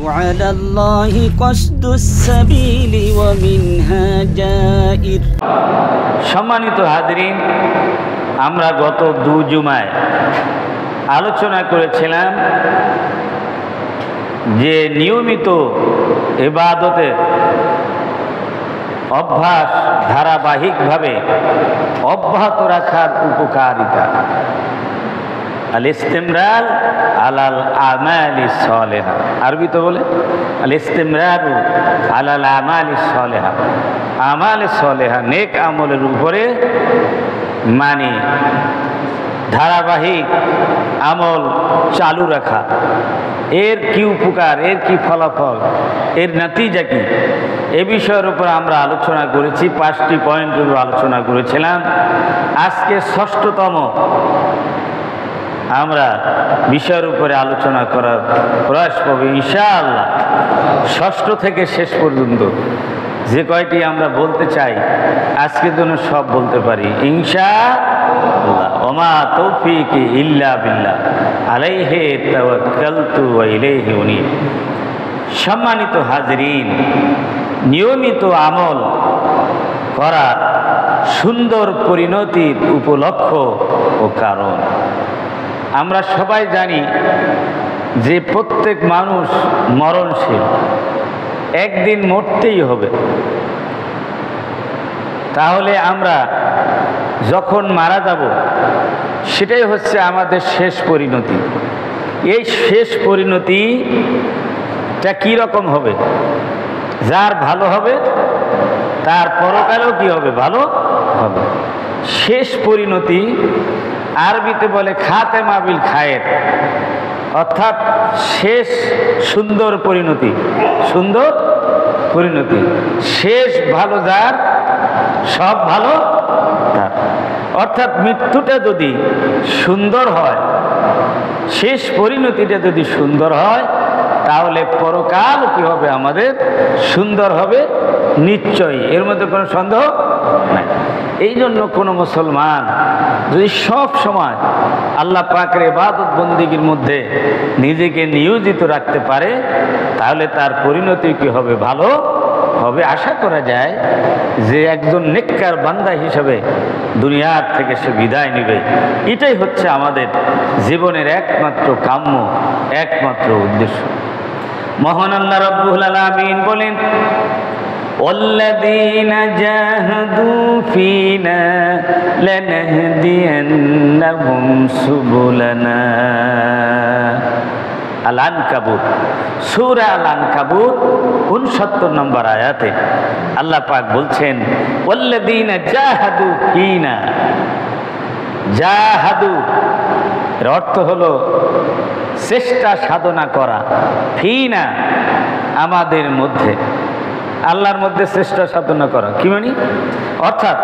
وعلى الله قصد السبيل ومنها جائر। সম্মানিত হাজরিন, আমরা গত 2 জুমায় আলোচনা করেছিলাম যে নিয়মিত ইবাদতের অভ্যাস ধারাবাহিকভাবে অব্যাহত রাখার উপকারিতা। আল ইস্তিমরার আলাল আমালিস সালেহা, আরবিতে বলে আল ইস্তিমরারু আলাল আমালিস সালেহা, আমালিস সালেহা নেক আমলের উপরে মানে ধারাবাহিক আমল চালু রাখা। এর কি উপকার, এর কি ফলাফল, এর নতিজা কি, এ বিষয়ের উপর আমরা আলোচনা করেছি। 5টি পয়েন্টের উপর আলোচনা করেছিলাম। আজকে 6তম আমরা বিষয়ের উপরে আলোচনা করার প্রয়াস পাবো ইনশাআল্লাহ। 6 থেকে শেষ পর্যন্ত যে কয়টি আমরা বলতে চাই আজকের জন্য সব বলতে পারি ইনশাআল্লাহ। ওমা তৌফিকি ইল্লা বিল্লাহ আলাইহি তাওয়াক্কালতু ওয়া ইলাইহি উনীব। সম্মানিত হাজরিন, নিয়মিত আমল করা সুন্দর পরিণতির উপলক্ষ ও কারণ। আমরা সবাই জানি যে প্রত্যেক মানুষ মরণশীল, একদিন মরতেই হবে। তাহলে আমরা যখন মারা যাব সেটাই হচ্ছে আমাদের শেষ পরিণতি। এই শেষ পরিণতিটা কী রকম হবে? যার ভালো হবে তার পরকালেও কি হবে? ভালো হবে। শেষ পরিণতি আরবিতে বলে খাতেমা বিল খায়ের, অর্থাৎ শেষ সুন্দর পরিণতি। সুন্দর পরিণতি, শেষ ভালো যার, সব ভালো তার। অর্থাৎ মৃত্যুটা যদি সুন্দর হয়, শেষ পরিণতিটা যদি সুন্দর হয়, তাহলে পরকাল কি হবে? আমাদের সুন্দর হবে নিশ্চয়ই, এর মধ্যে কোনো সন্দেহ নাই। এই জন্য কোনো মুসলমান যদি সব সময় আল্লাহ পাকের ইবাদত বন্দেগীর মধ্যে নিজেকে নিয়োজিত রাখতে পারে, তাহলে তার পরিণতি কি হবে? ভালো হবে। আশা করা যায় যে একজন নেককার বান্দা হিসেবে দুনিয়ার থেকে সে বিদায় নেবে। এটাই হচ্ছে আমাদের জীবনের একমাত্র কাম্য, একমাত্র উদ্দেশ্য। মহান আল্লাহ রাব্বুল আলামিন বলেন, والذين جاهدوا فينا لنهدينهم سبلنا। আল-আনকাবুত, সূরা আল-আনকাবুত 69 নম্বর আয়াতে আল্লাহ পাক বলছেন, ওয়াল্লাযীনা জাহাদু ফীনা। জাহাদু এর অর্থ হলো চেষ্টা সাধনা করা, ফীনা আমাদের মধ্যে, আল্লাহর মধ্যে চেষ্টা সাধনা করা। কি মানে? অর্থাৎ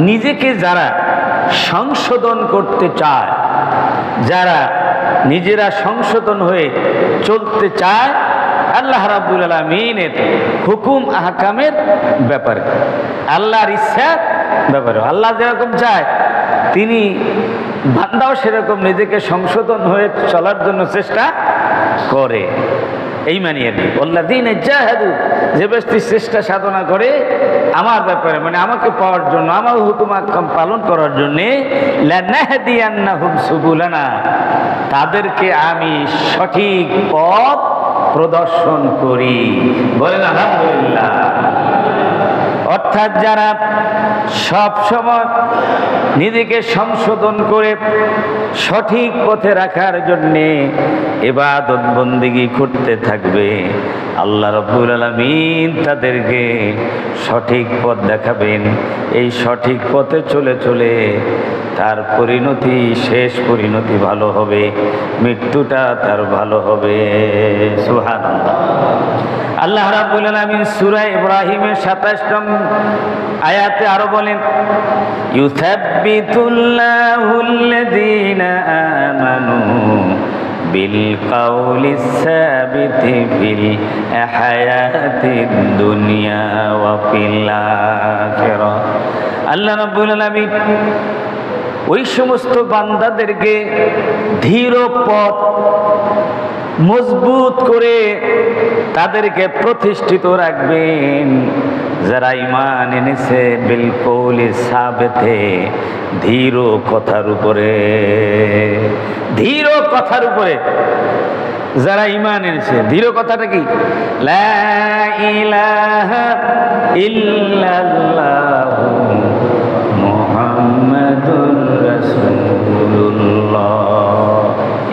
নিজেকে যারা সংশোধন করতে চায়, যারা নিজেরা সংশোধন হয়ে চলতে চায় আল্লাহ রাব্বুল আলামিনের হুকুম আহকামের ব্যাপারে, আল্লাহর ইচ্ছার ব্যাপারে। আল্লাহ যেরকম চায় তিনি বান্দাও সেরকম নিজেকে সংশোধন হয়ে চলার জন্য চেষ্টা করে। এই মানিয়ে দিই ওয়াল্লাযীনা জাহাদু, যে ব্যক্তি চেষ্টা সাধনা করে আমার ব্যাপারে, মানে আমাকে পাওয়ার জন্য, আমার হুকুম আহকাম পালন করার জন্যে, লানাহদিয়ান্নাহুম সুবুলানা, তাদেরকে আমি সঠিক পথ প্রদর্শন করি। বলেন আলহামদুলিল্লাহ। অর্থাৎ যারা সব সময় নিজেকে সংশোধন করে সঠিক পথে রাখার জন্যে ইবাদত বন্দেগী করতে থাকবে, আল্লাহ রাব্বুল আলামিন তাদেরকে সঠিক পথ দেখাবেন। এই সঠিক পথে চলে চলে তার পরিণতি, শেষ পরিণতি ভালো হবে, মৃত্যুটা তার ভালো হবে। সুবহানাল্লাহ। আল্লাহ রাব্বুল আলামিন সূরা ইব্রাহিমের 27 নম্বর আয়াতে আরো বলেন, ইউসাব্বিতুল্লাহুল্লাযীনা আমানু বিল কাউলিস সাবিতি ফিল হায়াতিদ দুনিয়া ওয়া ফিল আখিরাহ। আল্লাহ রাব্বুল আলামিন ওই সমস্ত বান্দাদেরকে ধীর পথ মজবুত করে তাদেরকে প্রতিষ্ঠিত রাখবেন। যারা ঈমান এনেছে বিল কওলি সাবিতে, ধীর কথার উপরে, ধীর কথার উপরে যারা ঈমান এনেছে। ধীর কথাটা কি? লা ইলাহা ইল্লাল্লাহু মুহাম্মাদুর রাসূলুল্লাহ,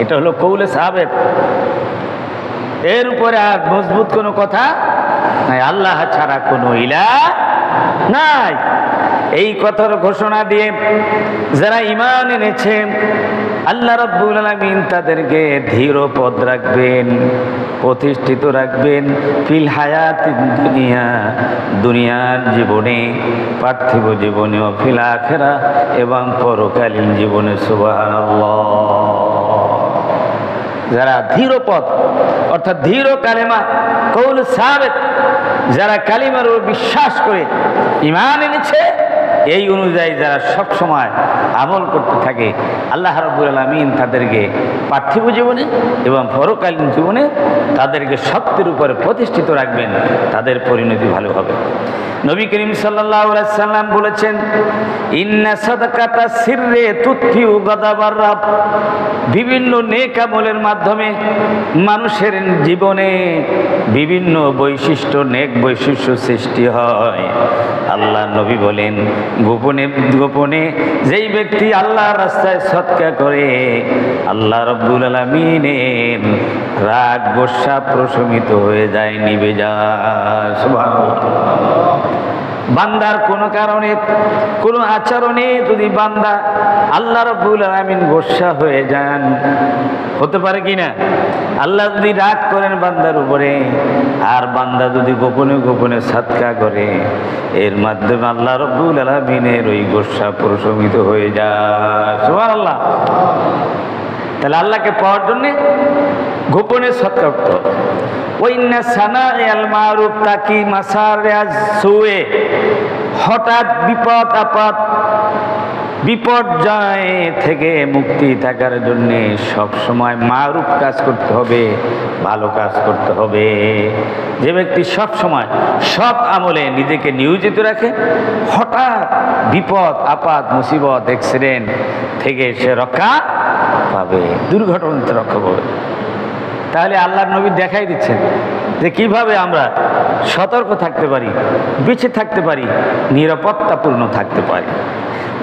এটা হলো কওলে সাবিত। এর উপরে আর মজবুত কোনো কথা নাই, আল্লাহ ছাড়া কোনো ইলাহ নাই। এই কথার ঘোষণা দিয়ে যারা ঈমান এনেছে, আল্লাহ রাব্বুল আলামিন তাদেরকে ধীর পদ রাখবেন, প্রতিষ্ঠিত রাখবেন ফিল হায়াতিদ দুনিয়া, দুনিয়ার জীবনে, পার্থিব জীবনে, ফিল আখিরা এবং পরকালীন জীবনে। সুবহানাল্লাহ। যারা ধীর পথ অর্থাৎ ধীর কালেমা কওল সাবিত, যারা কালিমার উপর বিশ্বাস করে ঈমান এনেছে, এই অনুযায়ী যারা সব সময় আমল করতে থাকে, আল্লাহ রাব্বুল আলামিন তাদেরকে পার্থিব জীবনে এবং পরকালীন জীবনে তাদেরকে সত্যের উপরে প্রতিষ্ঠিত রাখবেন, তাদের পরিণতি ভালো হবে। নবী করিম সাল্লাল্লাহু আলাইহি সাল্লাম বলেছেন, ইন্না সাদাকাতা সিররে তুতফিউ গাদাবার রাব। বিভিন্ন নেক আমলের মাধ্যমে মানুষের জীবনে বিভিন্ন বৈশিষ্ট্য, নেক বৈশিষ্ট্য সৃষ্টি হয়। আল্লাহ নবী বলেন, গোপনে গোপনে যেই ব্যক্তি আল্লাহর রাস্তায় সদকা করে, আল্লাহ রাব্বুল আলামিনের রাগ গোসা প্রশমিত হয়ে যায়, নিভে যায়। সুবহানাল্লাহ। বান্দার কোনো কারণে, কোনো আচরণে যদি বান্দা আল্লাহ রাব্বুল আলামিন গোসা হয়ে যান, হতে পারে কি না? আল্লাহ যদি রাগ করেন বান্দার উপরে, আর বান্দা যদি গোপনে গোপনে সাদকা করে, এর মাধ্যমে আল্লাহ রাব্বুল আলামিনের ওই গোসা প্রশমিত হয়ে যায়। সুবহানাল্লাহ। তাহলে আল্লাহকে পাওয়ার জন্য গোপনে সদকা করতে হবে। ওয়াইন্না সানাআল মারুফ তাকি মাসারিয়াজ সুয়ে। হঠাৎ বিপদ আপদ, বিপর্যয় থেকে মুক্তি থাকার জন্য সব সময় মারুফ কাজ করতে হবে, ভালো কাজ করতে হবে। যে ব্যক্তি সব সময় সব আমলে নিজেকে নিয়োজিত রাখে, হঠাৎ বিপদ আপদ, মুসিবত, অ্যাক্সিডেন্ট থেকে সে রক্ষা পাবে, দুর্ঘটনাতে রক্ষা পাবে। তাহলে আল্লাহর নবী দেখাই দিচ্ছেন যে কিভাবে আমরা সতর্ক থাকতে পারি, বেঁচে থাকতে পারি, নিরাপত্তাপূর্ণ থাকতে পারি।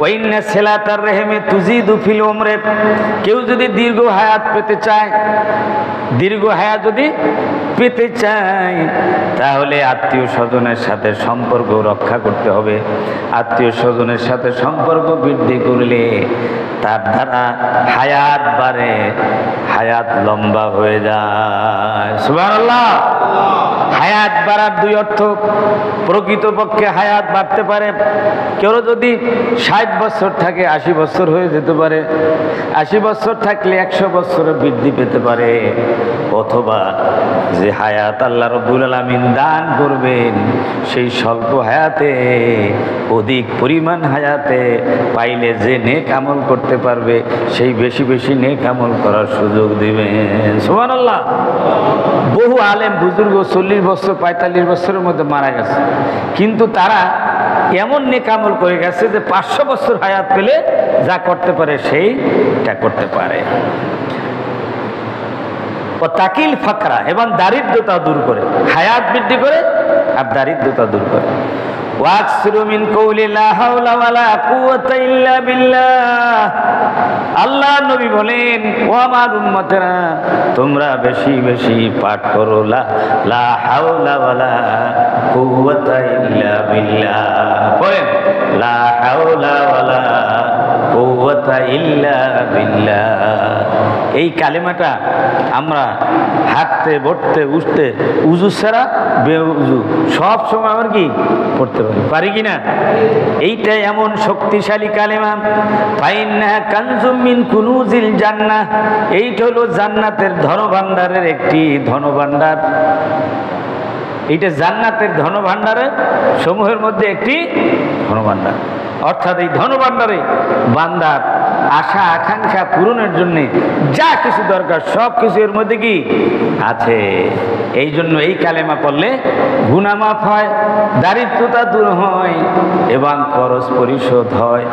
ওয়াইন্না সিলাতার রহিমে তুজিদু ফিল উমরে। কেউ যদি দীর্ঘ হায়াত পেতে চায়, দীর্ঘ হায়াত যদি পেতে চায়, তাহলে আত্মীয় স্বজনের সাথে সম্পর্ক রক্ষা করতে হবে। আত্মীয় স্বজনের সাথে সম্পর্ক বৃদ্ধি করলে তার দ্বারা হায়াত বাড়ে, হায়াত লম্বা হয়ে যায়। সুবহানাল্লাহ। হায়াত বাড়ার দুই অর্থ। প্রকৃতপক্ষে হায়াত বাড়তে পারে, কেউ যদি 60 বছর থাকে 80 বছর হয়ে যেতে পারে, 80 বছর থাকলে 100 বছরে বৃদ্ধি পেতে পারে। অথবা যে হায়াত আল্লাহ রাব্বুল আলামিন দান করবেন, সেই স্বল্প হায়াতে অধিক পরিমাণ হায়াতে পাইলে যে নেক আমল করতে পারবে, সেই বেশি বেশি নেক আমল করার সুযোগ দিবেন। সুবহানাল্লাহ। বহু আলেম বুজুর্গ 40 বছর 45 বছরের মধ্যে মারা গেছে, কিন্তু তারা এমন নেক আমল করে গেছে যে 500 বছর হায়াত পেলে যা করতে পারে সেইটা করতে পারে। ও তাকিল ফাকরা, এবং দারিদ্রতা দূর করে, হায়াত বৃদ্ধি করে আর দারিদ্রতা দূর করে। ওয়াকসিরু মিন কওলি লা হাওলা ওয়ালা কুওয়াতা ইল্লা বিল্লাহ। আল্লাহ নবী বলেন, ও আমার উম্মতেরা, তোমরা বেশি বেশি পাঠ করো লা হাওলা ওয়ালা কুওয়াতা ইল্লা বিল্লাহ। বলেন লা হাওলা ওয়ালা কুওয়াতা ইল্লা বিল্লাহ। এই কালেমাটা আমরা হাঁটতে, বসতে, উঠতে, উজু ছাড়া বেউজু সব সময় আমার কি পড়তে পারি কিনা? এইটাই এমন শক্তিশালী কালেমা। ফাইন্নাহা কানজুম মিন কুনুজিল জান্নাহ। এইটা হলো জান্নাতের ধনভাণ্ডারের একটি ধনভাণ্ডার। এইটা জান্নাতের ধনভাণ্ডারের সমূহের মধ্যে একটি ধনভাণ্ডার। অর্থাৎ এই ধনভাণ্ডারে বান্দার আশা আকাঙ্ক্ষা পূরণের জন্য যা কিছু দরকার সব কিছু এর মধ্যে কি আছে। এই জন্য এই কালেমা পড়লে গুনাহ মাফ হয়, দারিদ্রতা দূর হয় এবং খরচ পরিশোধ হয়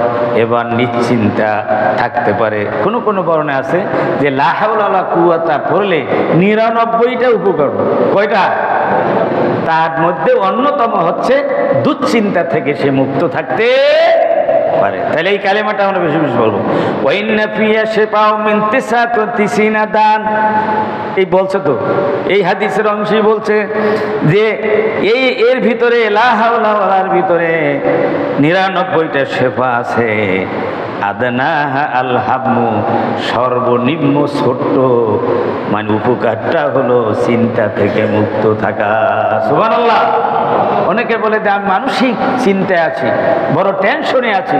এবং নিশ্চিন্তা থাকতে পারে। কোনো কোনো বর্ণে আছে যে লা হাওলা ওয়ালা কুওয়াতা পড়লে 99টা উপকার। কয়টা? তার মধ্যে অন্যতম হচ্ছে দুশ্চিন্তা থেকে সে মুক্ত থাকতে পারে। তাহলে এই কালেমাটা আমরা বেশি বেশি বলবো। ওয়াইন্না ফিয়া শিফাউ মিন 99 দান। এই বলছে তো, এই হাদিসের অংশই বলছে যে এর ভিতরে লা হাওলা ওয়ালার ভিতরে 99টা শেফা আছে। আদনাহা আল হাম্মু, সর্বনিম্ন ছোট্ট মানে উপকারটা হলো চিন্তা থেকে মুক্ত থাকা। সুবহানাল্লাহ। অনেকে বলে যে আমি মানসিক চিন্তায় আছি, বড় টেনশনে আছি।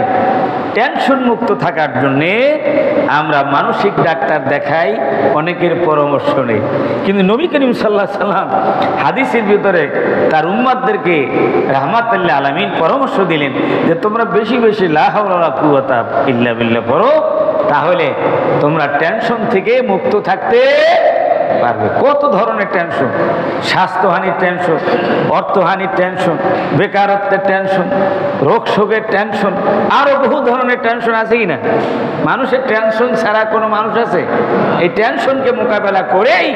টেনশন মুক্ত থাকার জন্যে আমরা মানসিক ডাক্তার দেখাই, অনেকের পরামর্শ নেই। কিন্তু নবী করিম সাল্লাল্লাহু আলাইহি সাল্লাম হাদিসের ভিতরে তার উম্মতদেরকে রাহমাতুল লিল আলামিন পরামর্শ দিলেন যে তোমরা বেশি বেশি লা হাওলা ওয়ালা কুওয়াতা ইল্লা বিল্লাহ পড়ো, তাহলে তোমরা টেনশন থেকে মুক্ত থাকতে পারবে। কত ধরনের টেনশন, স্বাস্থ্যহানির টেনশন, অর্থহানির টেনশন, বেকারত্বের টেনশন, রোগ শোকের টেনশন, আরো বহু ধরনের টেনশন আছে কিনা? মানুষের টেনশন ছাড়া কোনো মানুষ আছে? এই টেনশনকে মোকাবেলা করেই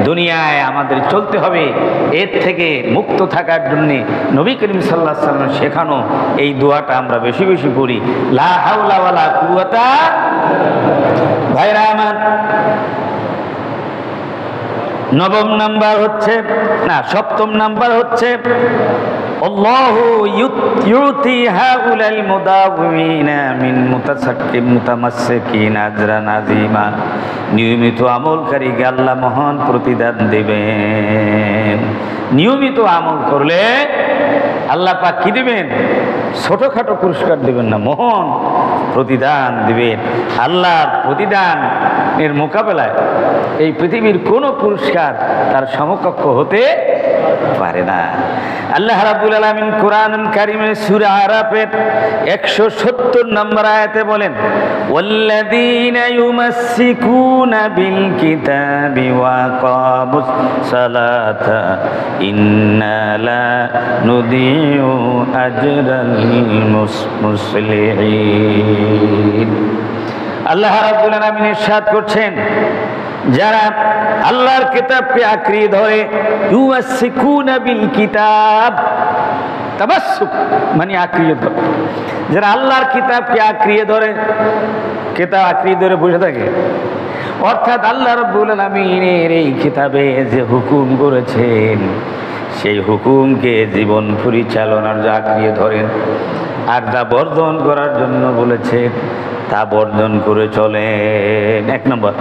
দুনিয়ায় আমাদের চলতে হবে। এর থেকে মুক্ত থাকার জন্যে নবী করিম সাল্লাল্লাহু আলাইহি ওয়াসাল্লাম শেখানো এই দোয়াটা আমরা বেশি বেশি পড়ি, লা হাওলা ওয়ালা কুওয়াতা। ভাইরা আমার, সপ্তম নাম্বার হচ্ছে আল্লাহু ইউতি হাউলাল মুদাওয়িমিনা মিন মুতামাসসিকিন আজরান আযীমা। নিয়মিত আমলকারীকে আল্লাহ মহান প্রতিদান দেবেন। নিয়মিত আমল করলে আল্লাহ পাক কি দিবেন? ছোটখাটো পুরস্কার দিবেন না, মহান প্রতিদান দিবেন। আল্লাহর প্রতিদানের মোকাবেলায় এই পৃথিবীর কোনো পুরস্কার তার সমকক্ষ হতে পারে না। আল্লাহ রাব্বুল আলামিন কোরআনুল কারীমের সূরা আরাফের 170 নম্বর আয়াতে বলেন, ওয়াল্লাযীনা ইউমাসসিকুনা বিল কিতাবি ওয়া আকামুস সালাতা ইন্না লা নুদিউ আজরাল মুসলিহিন। আল্লাহ রাব্বুল আলামিন ইরশাদ করছেন, যারা আল্লাহর কিতাবকে আঁকড়িয়ে ধরে, ইউমাসসিকুনা বিল কিতাব, তামাসসুক মানে আঁকড়িয়ে ধরে, যারা আল্লাহর কিতাবকে আঁকড়িয়ে ধরে, কিতাব আঁকড়িয়ে ধরে বসে থাকে, অর্থাৎ আল্লাহ রাব্বুল আলামিনের এই কিতাবে যে হুকুম করেছেন সেই হুকুমকে জীবন পরিচালনার আঁকড়িয়ে ধরেন, আর যা বর্জন করার জন্য বলেছেন তা বর্জন করে চলেন। 1 নম্বর,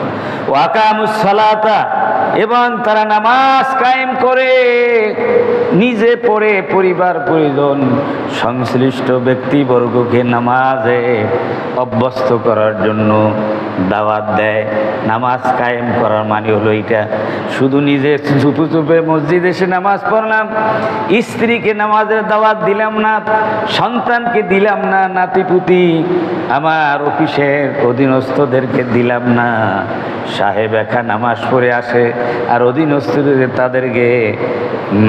ওয়াকামুস সালাতা, এবং তারা নামাজ কায়েম করে, নিজে পড়ে পরিবার পরিজন সংশ্লিষ্ট ব্যক্তিবর্গকে নামাজে অভ্যস্ত করার জন্য দাওয়াত দেয়। নামাজ কায়েম করার মানে হলো এইটা, শুধু নিজে চুপে চুপে মসজিদে এসে নামাজ পড়লাম, স্ত্রীকে নামাজের দাওয়াত দিলাম না, সন্তানকে দিলাম না, নাতিপুতি আমার অফিসের অধীনস্থদেরকে দিলাম না। সাহেব একা নামাজ পড়ে আসে আর অধীনস্থদের তাদেরকে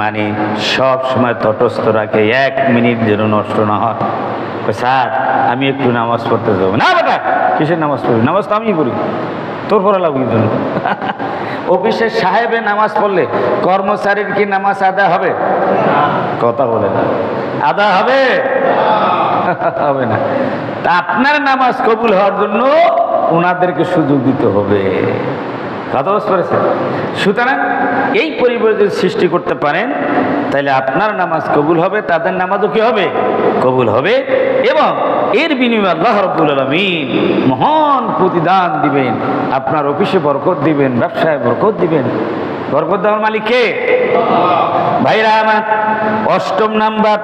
মানে সব সময় তটস্থ রাখে, 1 মিনিট যেন নষ্ট না হয়। স্যার আমি একটু নামাজ পড়তে যাবো না। বেটা কিসের নামাজ পড়বি? নামাজ তো আমি পড়ি, তোর পড়া লাগবে জন্য। অফিসের সাহেবে নামাজ পড়লে কর্মচারীর কি নামাজ আদা হবে? কথা বলে না, আদা হবে? হবে না। তা আপনার নামাজ কবুল হওয়ার জন্য ওনাদেরকে সুযোগ দিতে হবে। কথা বুঝতে পেরেছেন? সুতরাং এই পরিবেশ যদি সৃষ্টি করতে পারেন তাহলে আপনার নামাজ কবুল হবে, তাদের নামাজও কি হবে? কবুল হবে। এবং এর বিনিময়ে আল্লাহ রাব্বুল আলামিন মহান প্রতিদান দিবেন, আপনার অফিসে বরকত দিবেন, ব্যবসায় বরকত দিবেন। বরকত দেওয়ার মালিক কে? ভাইরা আমার, 8 নাম্বার,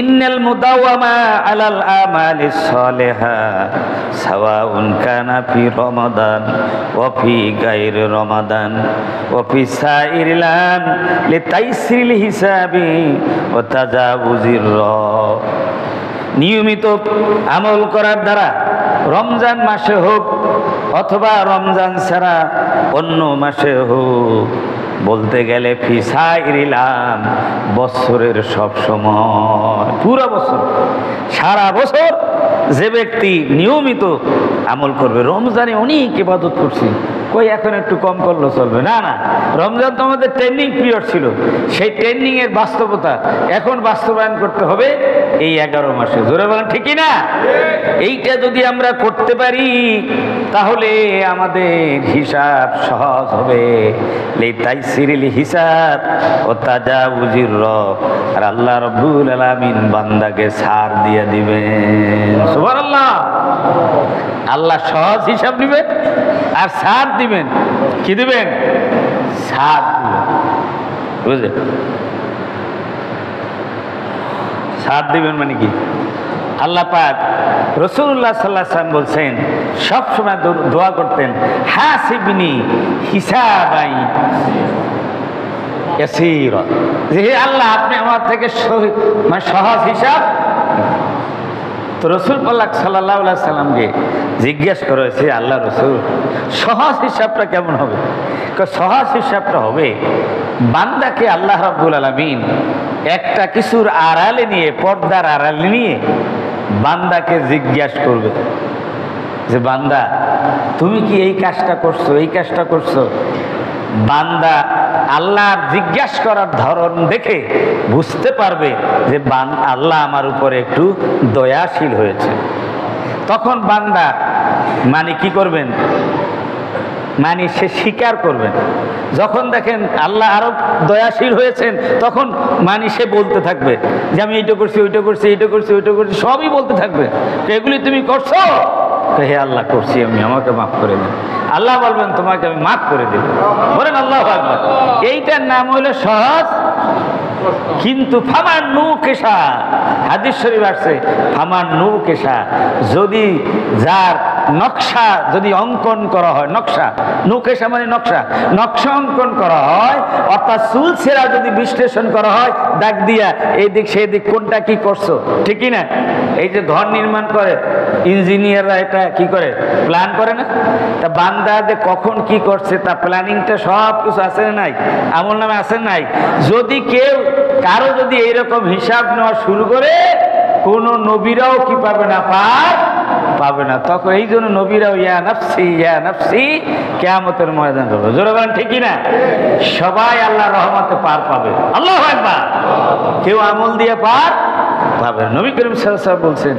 ইন্নাল মুদাওয়ামা আলাল আমালিস সালিহা সাওয়াউন কানা ফি রমাদান ওয়া ফি গায়রি রমাদান ওয়া ফি সাইরিল আম লিতাইসিরিল হিসাবি ওয়া তাজাউজির। নিয়মিত আমল করার দ্বারা রমজান মাসে হোক অথবা রমজান ছাড়া অন্য মাসে হোক, বলতে গেলে ফিসাইরিলাম বছরের সব সময়, পুরো বছর, সারা বছর যে ব্যক্তি নিয়মিত আমল করবে। রমজানে অনেক ইবাদত করছি, কই এখন একটু কম করলে চলবে না? না, রমজান তো আমাদের ট্রেনিং পিরিয়ড ছিল, সেই ট্রেনিং এর বাস্তবতা এখন বাস্তবায়ন করতে হবে এই 11 মাসে। জোরে বলেন ঠিক কি না? এইটা যদি আমরা করতে পারি তাহলে আমাদের হিসাব সহজ হবে। লিতাইসিরিল হিসাব ও তাজাউজির রব, আর আল্লাহ রাব্বুল আলামিন বান্দাকে ছাড় দিয়ে দিবেন। সুবহানাল্লাহ। আল্লাহ সহজ হিসাব দিবেন আর ছাড় দিবেন। কি দিবেন? ছাড় দিবেন। বুঝলেন? ছাড় দিবেন মানে কি? আল্লাহ পাক রাসূলুল্লাহ সাল্লাল্লাহু আলাইহি ওয়াসাল্লাম বলছেন, সবসময় দোয়া করতেন, হাসিবনি হিসাবাই ইয়াসীরা, যে হে আল্লাহ আপনি আমার থেকে সহজ হিসাব। তো রসুল পাল্লাহ সাল্লাল্লাহু আলাইহি ওয়াসাল্লামকে জিজ্ঞেস করা হয়েছে, আল্লাহ রসুল সহজ হিসাবটা কেমন হবে? সহজ হিসাবটা হবে বান্দাকে আল্লাহ রাব্বুল আলামিন একটা কিছুর আড়ালে নিয়ে, পর্দার আড়ালে নিয়ে বান্দাকে জিজ্ঞাসা করবে যে বান্দা তুমি কি এই কাজটা করছো, এই কাজটা করছো? বান্দা আল্লাহর জিজ্ঞাসা করার ধরন দেখে বুঝতে পারবে যে আল্লাহ আমার উপরে একটু দয়াশীল হয়েছে। তখন বান্দা মানে কি করবেন? মানে সে স্বীকার করবেন। যখন দেখেন আল্লাহ আরো দয়াশীল হয়েছেন, তখন মানে সে বলতে থাকবে যে আমি এইটা করছি, ওইটা করছি, এইটা করছি, ওইটা করছি, সবই বলতে থাকবে। এগুলি তুমি করছো? হে আল্লাহ করছি আমি, আমাকে মাফ করে দেন। আল্লাহ বলবেন তোমাকে আমি মাফ করে দেব। বলেন আল্লাহু আকবার। এইটার নাম হলো সহজ। কিন্তু ফামান নু কেশা, হাদিস শরীফ আসছে ফামান নু কেশা, যদি যার নকশা যদি অঙ্কন করা হয়, নকশা, নুকেশা মানে নকশা, নকশা অঙ্কন করা হয়, অর্থাৎ চুল ছেঁড়া যদি বিশ্লেষণ করা হয় দাগ দিয়া এই দিক সেই দিক কোনটা কি করছো, ঠিকই না? এই যে ঘর নির্মাণ করে ইঞ্জিনিয়াররা এটা কি করে, প্ল্যান করে না? তা বান্দাদের কখন কি করছে তা প্ল্যানিংটা সব কিছু আছে না নাই? আমল নামে আছে নাই? যদি কেউ কারো যদি এইরকম হিসাব নেওয়া শুরু করে, কোন নবীরাও কি পাবে না, পার পাবে না। তখন এই জন্য নবীরাও ইয়া নাফসি ইয়া নাফসি কিয়ামতের ময়দান হবে। জোরে বলেন ঠিকই না? সবাই আল্লাহর রহমতে পার পাবে। আল্লাহু আকবার। কেউ আমল দিয়ে পার পাবে। নবী করিম সাল্লাল্লাহু আলাইহি ওয়াসাল্লাম বলছেন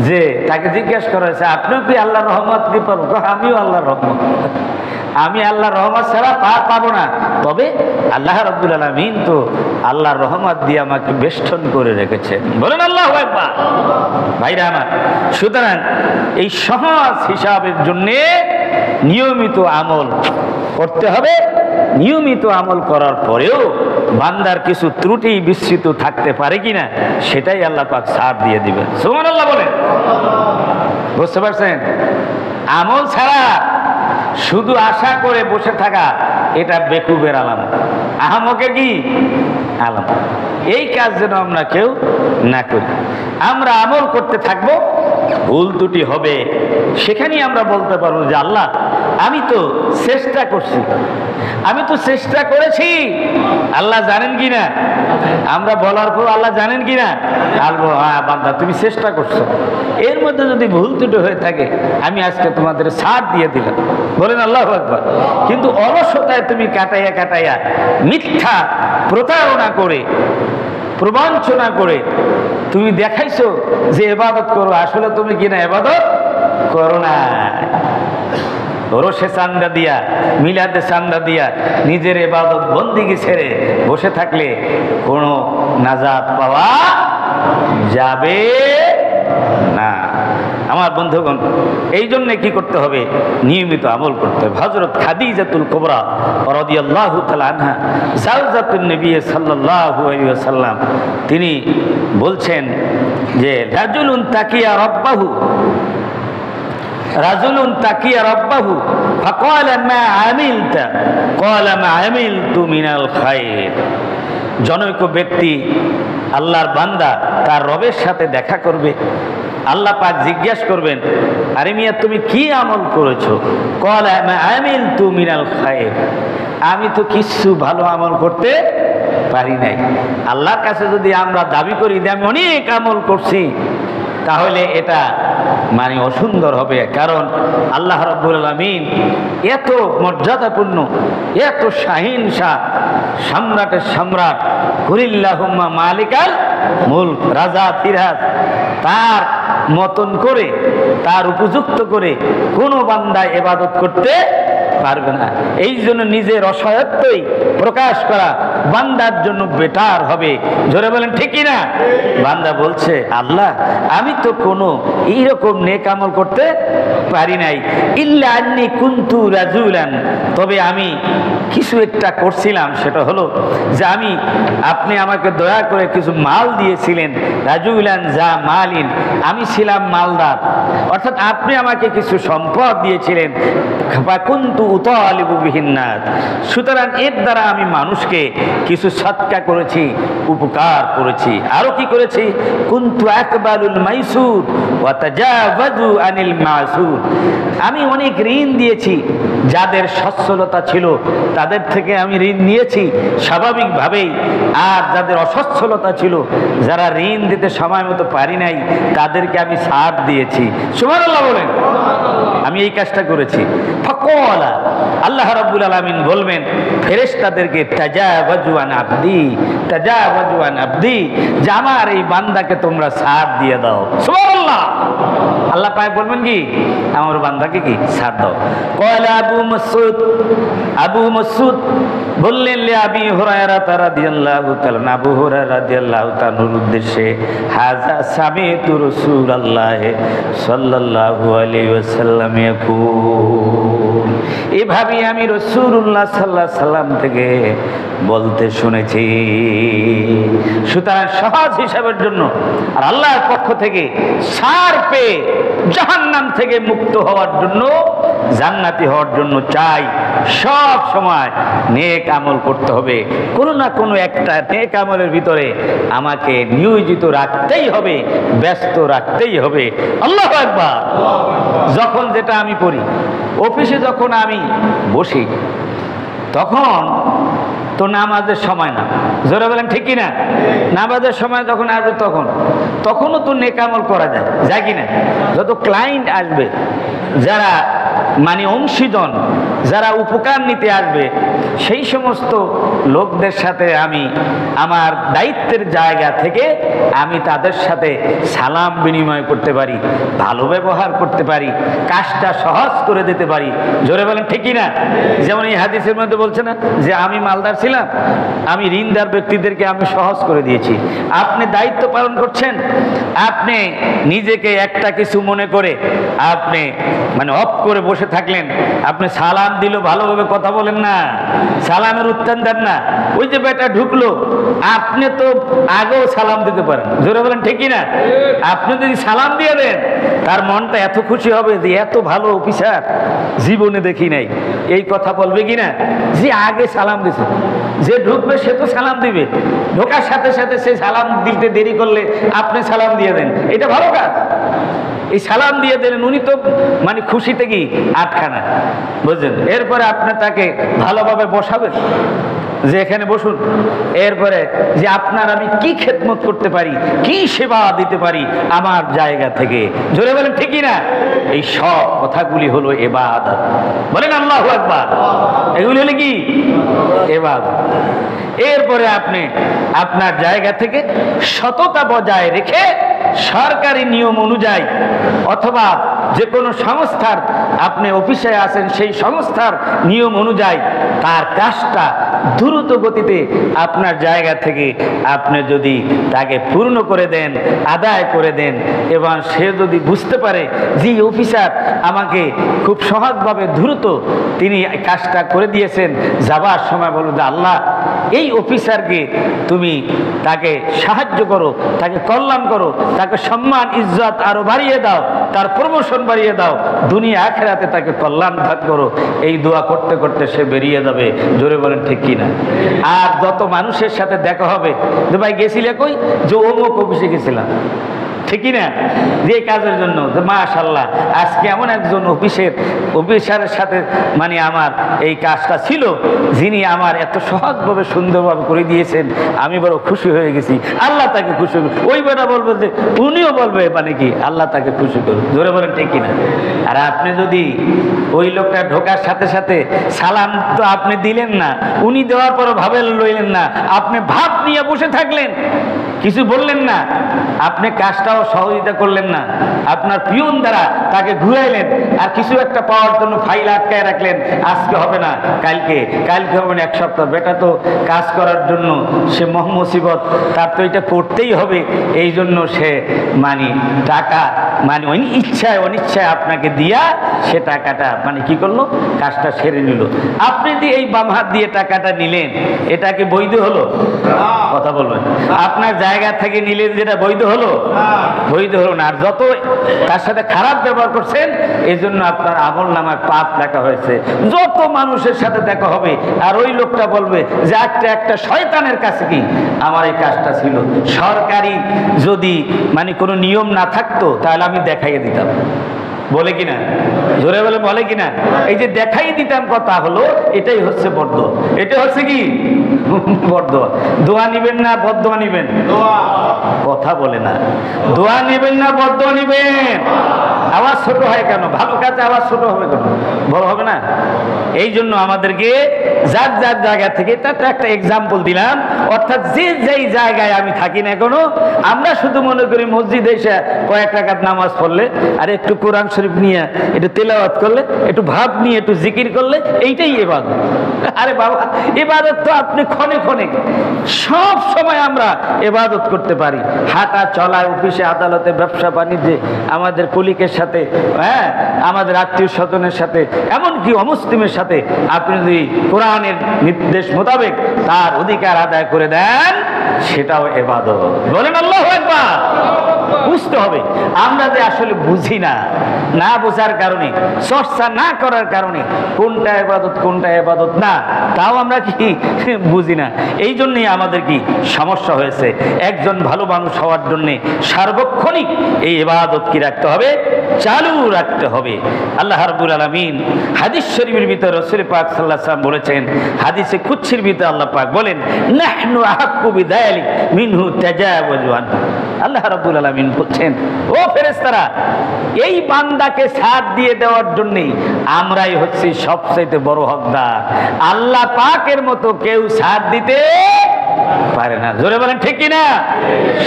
যে তাকে জিজ্ঞাসা করা হয়েছে আপনিও কি আল্লাহর রহমত দিয়ে পাবো? আমিও আল্লাহর রহমত, আমি আল্লাহর রহমত ছাড়া পার পাবো না। তবে আল্লাহ রাব্বুল আলামিন তো আল্লাহর রহমত দিয়ে আমাকে বেষ্টন করে রেখেছেন। বলেন আল্লাহু আকবার। ভাইরা আমার, সুতরাং এই সহজ হিসাবের জন্য নিয়মিত আমল করতে হবে। নিয়মিত আমল করার পরেও বান্দার কিছু ত্রুটি বিস্তৃত থাকতে পারে কিনা সেটাই আল্লাহ পাক ছাড় দিয়ে দিবেন। সুবহানাল্লাহ বলেন। বুঝতে পারছেন? আমল ছাড়া শুধু আশা করে বসে থাকা এটা বেকুবের আলামত, আহামকের কি আলামত। এই কাজ যেন আমরা কেউ না করি। আমরা আমল করতে থাকবো, ভুল ত্রুটি হবে, সেখানেই আমরা বলতে পারবো যে আল্লাহ আমি তো চেষ্টা করছি, আমি তো চেষ্টা করেছি। আল্লাহ জানেন কি না? আমরা বলার পর আল্লাহ জানেন কি না? আল্লাহ হ্যাঁ বান্দা তুমি চেষ্টা করছো, এর মধ্যে যদি ভুল ত্রুটি হয়ে থাকে আমি আজকে তোমাদের ছাড় দিয়ে দিলাম। বলেন আল্লাহু আকবার। কিন্তু অলসতায় তুমি কাটাইয়া কাটাইয়া মিথ্যা প্রতারণা করে প্রবঞ্চনা করে তুমি দেখাইছো যে ইবাদত করো, আসলে তুমি কিনা ইবাদত করো না। রোষে চান্দা দিয়া, মিলাদে চান্দা দিয়া নিজের ইবাদত বন্দিগি ছেড়ে বসে থাকলে কোনো নাজাত পাওয়া যাবে না। আমার বন্ধুগণ, এই জন্য কি করতে হবে? নিয়মিত আমল করতে হবে। হযরত খাদিজাতুল কুবরা রাদিয়াল্লাহু তাআলা আনহা, জাওজাতুন নবী সাল্লাল্লাহু আলাইহি ওয়াসাল্লাম, তিনি বলছেন যে রাজুলুন তাকিয়া রাব্বাহু, রাজুলুন তাকিয়া রাব্বাহু ফাকালা মা আমিলতা ক্বালা মা আমিলতু মিনাল খায়র। জনৈক ব্যক্তি আল্লাহর বান্দা তার রবের সাথে দেখা করবে, আল্লাহ পাক জিজ্ঞেস করবেন, আরে মিয়া তুমি কি আমল করেছো? ক্বালা মা আমিলতু মিনাল খায়র, আমি তো কিছু ভালো আমল করতে পারি নাই। আল্লাহর কাছে যদি আমরা দাবি করি যে আমি অনেক আমল করছি, তাহলে এটা মানে অসুন্দর হবে। কারণ আল্লাহ রাব্বুল আলামিন এত মর্যাদাপূর্ণ, এত শাহিন শাহ, সম্রাটের সম্রাট, কুলিল্লাহুম্মা মালিকাল মুলক, রাজা ফিরাজ, তার মতন করে, তার উপযুক্ত করে কোনো বান্দা ইবাদত করতে পারবে না। এই জন্য নিজের অসহায়ত্বই প্রকাশ করা বান্দার জন্য বেটার হবে। জোরে বলেন ঠিক কি না? বান্দা বলছে, আল্লাহ আমি তো কোনো এইরকম নেক আমল করতে পারি নাই, ইল্লা আন্নী কুনতু রাজুলান, তবে আমি কিছু একটা করছিলাম, সেটা হলো যে আপনি আমাকে দয়া করে কিছু মাল দিয়েছিলেন, রাজুলান যা মালিন, আমি ছিলাম মালদার, অর্থাৎ আপনি আমাকে কিছু সম্পদ দিয়েছিলেন, কুনতু উতালিবু বিহিন নাস, সুতরাং এর দ্বারা আমি মানুষকে কিছু সৎকা করেছি, উপকার করেছি। আরো কি করেছি? কুনতু আকবালুল মাইসুর ওয়া তাজাওয়াজু আনিল মাসুর, আমি অনেক ঋণ দিয়েছি, যাদের সচ্ছলতা ছিল তাদের থেকে আমি ঋণ নিয়েছি স্বাভাবিকভাবেই, আর যাদের অসচ্ছলতা ছিল, যারা ঋণ দিতে সময় মতো পারি নাই, তাদেরকে আমি ছাড় দিয়েছি। সুবহানাল্লাহ বলেন, আমি এই কাজটা করেছি। ফাকালা, আল্লাহ রাব্বুল আলামিন বলবেন ফেরেশতাদেরকে, তাজাওয়াজু আন আবদি, তাজাওয়াজু আন আবদি, যে আমার এই বান্দাকে তোমরা ছাড় দিয়ে দাও। সুবহানাল্লাহ, আল্লাহ পাক বলবেন কি, আমার বান্দাকে কি ছাড় দাও। ক্বালা আবু মাসউদ বললেন, লি আবি হুরায়রা রাদিয়াল্লাহু তাআলা, আবু হুরায়রা রাদিয়াল্লাহু তাআলার উদ্দেশ্যে, হাযা সামিতু রাসূলুল্লাহ সাল্লাল্লাহু আলাইহি ওয়াসাল্লাম ইয়াকুল, এভাবে আমি রাসূলুল্লাহ সাল্লাল্লাহু আলাইহি সাল্লাম থেকে বলতে শুনেছি। সুতরাং সহজ হিসাবের জন্য আর আল্লাহর পক্ষ থেকে ছাড় পেয়ে জাহান্নাম থেকে মুক্ত হওয়ার জন্য, জান্নাতি হওয়ার জন্য চাই সব সময় নেক আমল করতে হবে। কোনো না কোনো একটা নেক আমলের ভিতরে আমাকে নিয়োজিত রাখতেই হবে, ব্যস্ত রাখতেই হবে। আল্লাহু আকবার। যখন যেটা আমি করি, অফিসে যখন আমি বসি, তখন তো নামাজের সময় না, জোরে বলেন ঠিক কিনা? নামাজের সময় যখন আসবে তখনও তো নেক আমল করা যায় কিনা? যত ক্লায়েন্ট আসবে, যারা মানে অংশীজন, যারা উপকার নিতে আসবে, সেই সমস্ত লোকদের সাথে আমি আমার দায়িত্বের জায়গা থেকে আমি তাদের সাথে সালাম বিনিময় করতে পারি, ভালো ব্যবহার করতে পারি, কাজটা সহজ করে দিতে পারি। জোরে বলেন ঠিক কিনা? যেমন এই হাদিসের মধ্যে বলছে না যে আমি মালদার ছিলাম, আমি ঋণদার ব্যক্তিদেরকে আমি সহজ করে দিয়েছি। আপনি দায়িত্ব পালন করছেন, আপনি নিজেকে একটা কিছু মনে করে আপনি মানে অফ করে বসে থাকলেন, আপনি সালাম দিল, ভালোভাবে কথা বলেন না, সালামের উত্তর দেন না, ওই যে বেটা ঢুকলো, আপনি তো আগেও সালাম দিতে পারেন। জোরে বলেন ঠিক কিনা? আপনি যদি সালাম দিয়ে দেন, তার মনটা এত খুশি হবে যে এত ভালো অফিসার জীবনে দেখি নাই, এই কথা বলবে কিনা? যে আগে সালাম দিছে, যে ঢুকবে সে তো সালাম দিবে, ঢোকার সাথে সাথে সে সালাম দিতে দেরি করলে আপনি সালাম দিয়ে দেন, এটা ভালো কাজ। এই সালাম দিয়ে দিলেন, উনি তো মানে খুশিতে কি আটখানা, বুঝলেন? এরপরে আপনি তাকে ভালোভাবে বসাবেন, যে এখানে বসুন, এরপরে যে আপনার আমি কি খেদমত করতে পারি, কি সেবা দিতে পারি আমার জায়গা থেকে। জোরে বলেন ঠিকই না? এই সব কথাগুলি হলো ইবাদত। বলেন আল্লাহু আকবার। এগুলি হলো কি? ইবাদত। এরপরে আপনি আপনার জায়গা থেকে সততা বজায় রেখে সরকারি নিয়ম অনুযায়ী অথবা যে কোনো সংস্থার আপনি অফিসে আছেন, সেই সংস্থার নিয়ম অনুযায়ী তার কাজটা দ্রুত গতিতে আপনার জায়গা থেকে আপনি যদি তাকে পূর্ণ করে দেন, আদায় করে দেন, এবং সে যদি বুঝতে পারে যে অফিসার আমাকে খুব সহজভাবে দ্রুত তিনি কাজটা করে দিয়েছেন, যাবার সময় বলবো যে আল্লাহ এই অফিসারকে তুমি তাকে সাহায্য করো, তাকে কল্যাণ করো, তাকে সম্মান ইজ্জত আরো বাড়িয়ে দাও, তার প্রমোশন বাড়িয়ে দাও, দুনিয়া আখিরাতে তাকে কল্যাণ ভাগ করো। এই দোয়া করতে করতে সে বেরিয়ে যাবে। জোরে বলেন ঠিক কিনা? আর যত মানুষের সাথে দেখা হবে যে ভাই গেছিলে কই, যে অমুক অফিসে গেছিলাম, ঠিকই না? যে কাজের জন্য মাশাআল্লাহ আজকে এমন একজন অফিসারের সাথে মানে আমার এই কাজটা ছিল, যিনি আমার এত সহজভাবে সুন্দরভাবে করে দিয়েছেন, আমি বড় খুশি হয়ে গেছি। আল্লাহ তাকে খুশি করুন। ওই বেটা বলবে যে উনিও বলবে মানে কি আল্লাহ তাকে খুশি করুন। জোরে বলেন ঠিক কিনা? আর আপনি যদি ওই লোকটা ঢোকার সাথে সাথে সালাম তো আপনি দিলেন না, উনি দেওয়ার পরও ভাবে লইলেন না, আপনি ভাব নিয়ে বসে থাকলেন, কিছু বললেন না, আপনি কাজটাও সহযোগিতা করলেন না, আপনার পিয়ন দ্বারা তাকে ঘুরাইলেন, আর কিছু একটা পাওয়ার জন্য ফাইল আটকায় রাখলেন, আজকে হবে না, কালকে হবে না, এক সপ্তাহ। বেটা তো কাজ করার জন্য সে মুসিবত, তার তো এটা করতেই হবে, এই জন্য সে মানে টাকা মানে ইচ্ছায় অনিচ্ছায় আপনাকে দিয়া সে টাকাটা মানে কি করলো, কাজটা সেরে নিল। আপনি যে এই বাম হাত দিয়ে টাকাটা নিলেন, এটা কি বৈধ হলো? কথা বলবেন। আপনার জায়গা থেকে নিলেন, যেটা বৈধ হলো? বৈধ হলো না। আর যত তার সাথে খারাপ ব্যবহার করছেন, এই জন্য আপনার আমল নামায় পাপ লেখা হয়েছে। যত মানুষের সাথে দেখা হবে আর ওই লোকটা বলবে যে একটা শয়তানের কাছে কি আমার এই কাজটা ছিল, সরকারি যদি মানে কোনো নিয়ম না থাকতো তাহলে আমি দেখাইয়ে দিতাম। বলে কিনা? জোরে বলে কিনা? এই যে দেখাই দিতাম কথা হলো, এটাই হচ্ছে বরদোয়া। এটা হচ্ছে কি বরদোয়া। দোয়া নিবেন না বরদোয়া নিবেন? কথা বলে না। দোয়া নিবেন না বরদোয়া নিবেন? আওয়াজ ছোট হয় কেন? ভালো কাজে আওয়াজ ছোট হবে কেন? বড় হবে না? এই জন্য আমাদেরকে যার যার জায়গা থেকে, তার একটা এক্সাম্পল দিলাম, অর্থাৎ যেই জায়গায় আমি থাকি না কোনো, আমরা শুধু মনে করি মসজিদে এসে কয়েক রাকাত নামাজ পড়লে আর একটু কোরআন শরীফ নিয়ে একটু তেলাওয়াত করলে, একটু ভাব নিয়ে একটু জিকির করলে, এইটাই ইবাদত। আরে বাবা, ইবাদত তো আপনি ক্ষণে ক্ষণে সব সময় আমরা ইবাদত করতে পারি। হাঁটা চলায়, অফিসে, আদালতে, ব্যবসা বাণিজ্যে, আমাদের কলিকের সাথে, হ্যাঁ, আমাদের আত্মীয় স্বজনের সাথে, এমনকি অমুসলিমের সাথে আপনি যদি কোরআনের নির্দেশ মোতাবেক তার অধিকার আদায় করে দেন, সেটাও ইবাদত। বলেন আল্লাহু আকবার। বুঝতে হবে। আমরা যে আসলে বুঝি না, না বোঝার কারণে, চর্চা না করার কারণে কোনটা ইবাদত কোনটা ইবাদত না, তাও আমরা কি বুঝি না। এই জন্যই আমাদের কি সমস্যা হয়েছে। একজন ভালো মানুষ হওয়ার জন্য সার্বক্ষণিক এই ইবাদত কি রাখতে হবে? চালু রাখতে হবে। আল্লাহ রাব্বুল আলামিন হাদিস শরীফের ভিতরে রাসূল পাক সাল্লাল্লাহু আলাইহি ওয়াসাল্লাম বলেছেন, হাদিসে কুদসির ভিতরে আল্লাহ পাক বলেন, নাহনু আহাক্কু বিযালিক মিনহু তাজাওয়াজু আনহু। আল্লাহ রাব্বুল আলামিন বলছেন, ও ফেরেশতারা, এই বান্দাকে ছাড় দিয়ে দেওয়ার জন্য আমরাই হচ্ছি সবচেয়ে বড় হকদার। আল্লাহ পাকের মতো কেউ ছাড় দিতে পারে না। জোরে বলেন ঠিক কিনা?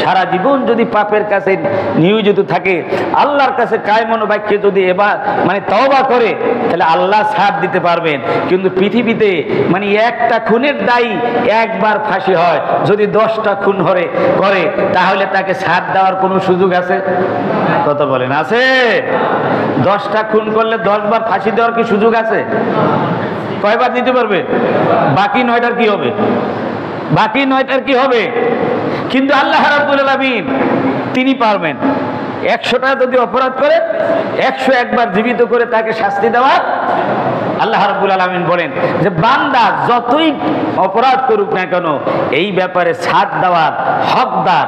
সারা জীবন যদি পাপের কাছে নিয়োজিত থাকে, আল্লাহর কাছে কায়মন বাক্যে যদি এবার মানে তওবা করে, তাহলে আল্লাহ ছাড় দিতে পারবেন। কিন্তু পৃথিবীতে মানে একটা খুনের দায়ী একবার ফাঁসি হয়, যদি 10টা খুন করে তাহলে তাকে ছাড় দেওয়ার কোনো সুযোগ আছে? কত বলেন আছে? 10টা খুন করলে 10 বার ফাঁসি দেওয়ার কি সুযোগ আছে? কয়বার দিতে পারবে? বাকি 9টার কি হবে? বাকি 9টার কি হবে? কিন্তু আল্লাহ রাব্বুল আলামিন তিনি পারবেন 100টা যদি অপরাধ করে 101 বার জীবিত করে তাকে শাস্তি দেওয়া। আল্লাহ রাব্বুল আলামিন বলেন যে বান্দা যতই অপরাধ করুক না কেন, এই ব্যাপারে ছাড় দেওয়ার হকদার